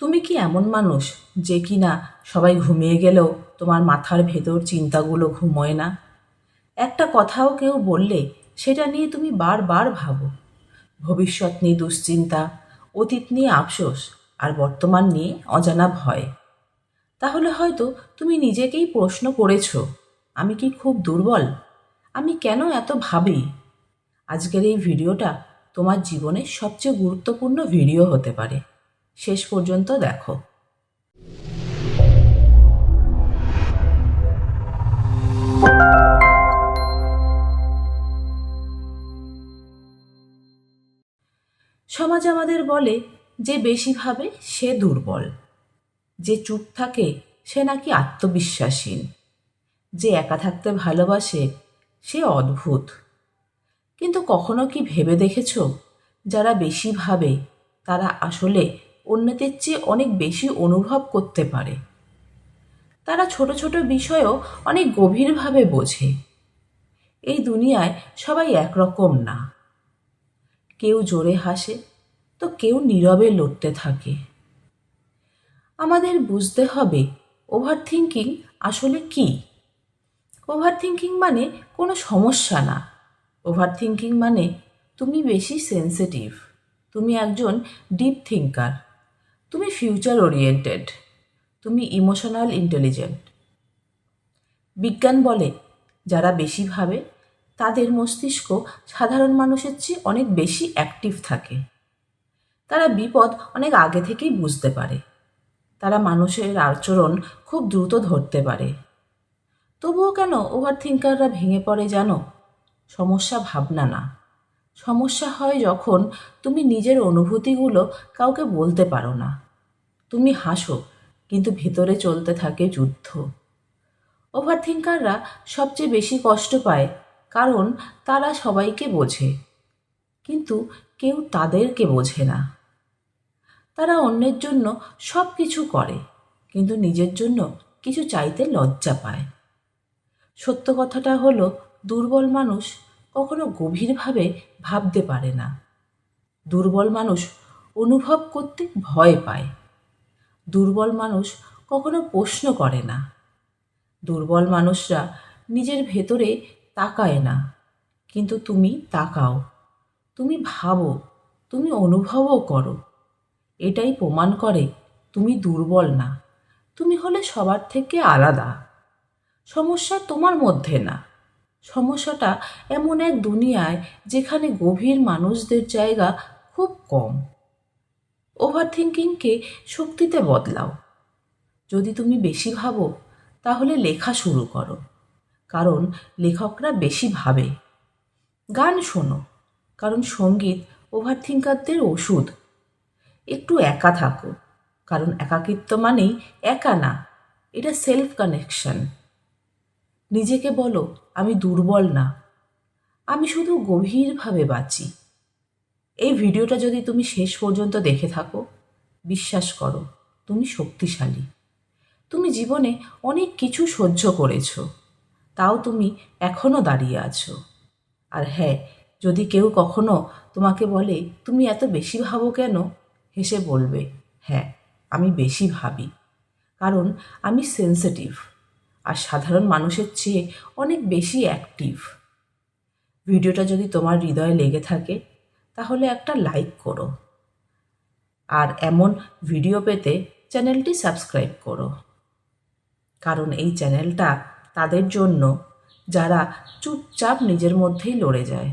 তুমি কি এমন মানুষ যে কিনা সবাই ঘুমিয়ে গেলেও তোমার মাথার ভেতর চিন্তাগুলো ঘুমোয় না? একটা কথাও কেউ বললে সেটা নিয়ে তুমি বারবার ভাবো। ভবিষ্যৎ নিয়ে দুশ্চিন্তা, অতীত নিয়ে আফসোস, আর বর্তমান নিয়ে অজানা ভয়। তাহলে হয়তো তুমি নিজেকেই প্রশ্ন করেছো, আমি কি খুব দুর্বল? আমি কেন এত ভাবি? আজকের এই ভিডিওটা তোমার জীবনের সবচেয়ে গুরুত্বপূর্ণ ভিডিও হতে পারে। শেষ পর্যন্ত দেখো। সমাজ আমাদের বলে যে বেশি ভাবে সে দুর্বল, যে চুপ থাকে সে নাকি আত্মবিশ্বাসহীন, যে একা থাকতে ভালোবাসে সে অদ্ভুত। কিন্তু কখনো কি ভেবে দেখেছো, যারা বেশি ভাবে তারা আসলে অন্যদের চেয়ে অনেক বেশি অনুভব করতে পারে। তারা ছোট ছোট বিষয়ও অনেক গভীরভাবে বোঝে। এই দুনিয়ায় সবাই একরকম না। কেউ জোরে হাসে তো কেউ নীরবে লড়তে থাকে। আমাদের বুঝতে হবে ওভার থিঙ্কিং আসলে কি। ওভার থিঙ্কিং মানে কোনো সমস্যা না। ওভার থিঙ্কিং মানে তুমি বেশি সেন্সিটিভ, তুমি একজন ডিপ থিঙ্কার, তুমি ফিউচার ওরিয়েন্টেড, তুমি ইমোশনাল ইন্টেলিজেন্ট। বিজ্ঞান বলে যারা বেশি ভাবে তাদের মস্তিষ্ক সাধারণ মানুষের চেয়ে অনেক বেশি অ্যাক্টিভ থাকে। তারা বিপদ অনেক আগে থেকেই বুঝতে পারে। তারা মানুষের আচরণ খুব দ্রুত ধরতে পারে। তবুও কেন ওভার থিঙ্কাররা ভেঙে পড়ে জানো? সমস্যা ভাবনা না, সমস্যা হয় যখন তুমি নিজের অনুভূতিগুলো কাউকে বলতে পারো না। তুমি হাসো কিন্তু ভেতরে চলতে থাকে যুদ্ধ। ওভার থিঙ্কাররা সবচেয়ে বেশি কষ্ট পায় কারণ তারা সবাইকে বোঝে, কিন্তু কেউ তাদেরকে বোঝে না। তারা অন্যের জন্য সব কিছু করে, কিন্তু নিজের জন্য কিছু চাইতে লজ্জা পায়। সত্য কথাটা হলো, দুর্বল মানুষ কখনো গভীরভাবে ভাবতে পারে না। দুর্বল মানুষ অনুভব করতে ভয় পায়। দুর্বল মানুষ কখনো প্রশ্ন করে না। দুর্বল মানুষরা নিজের ভেতরে তাকায় না, কিন্তু তুমি তাকাও, তুমি ভাবো, তুমি অনুভবও করো। এটাই প্রমাণ করে তুমি দুর্বল না, তুমি হলে সবার থেকে আলাদা। সমস্যা তোমার মধ্যে না, সমস্যাটা এমন এক দুনিয়ায় যেখানে গভীর মানুষদের জায়গা খুব কম। ওভার থিঙ্কিংকে শক্তিতে বদলাও। যদি তুমি বেশি ভাবো তাহলে লেখা শুরু করো, কারণ লেখকরা বেশি ভাবে। গান শোনো, কারণ সঙ্গীত ওভার থিঙ্কারদের ওষুধ। একটু একা থাকো, কারণ একাকিত্ব মানেই একা না, এটা সেলফ কানেকশন। নিজেকে বলো, আমি দুর্বল না, আমি শুধু গভীরভাবে বাঁচি। এই ভিডিওটা যদি তুমি শেষ পর্যন্ত দেখে থাকো, বিশ্বাস করো তুমি শক্তিশালী। তুমি জীবনে অনেক কিছু সহ্য করেছো, তাও তুমি এখনো দাঁড়িয়ে আছো। আর হ্যাঁ, যদি কেউ কখনো তোমাকে বলে তুমি এত বেশি ভাবো কেন, হেসে বলবে, হ্যাঁ আমি বেশি ভাবি, কারণ আমি সেন্সিটিভ আর সাধারণ মানুষের চেয়ে অনেক বেশি অ্যাক্টিভ। ভিডিওটা যদি তোমার হৃদয়ে লেগে থাকে তাহলে একটা লাইক করো, আর এমন ভিডিও পেতে চ্যানেলটি সাবস্ক্রাইব করো। কারণ এই চ্যানেলটা তাদের জন্য যারা চুপচাপ নিজের মধ্যেই লড়ে যায়।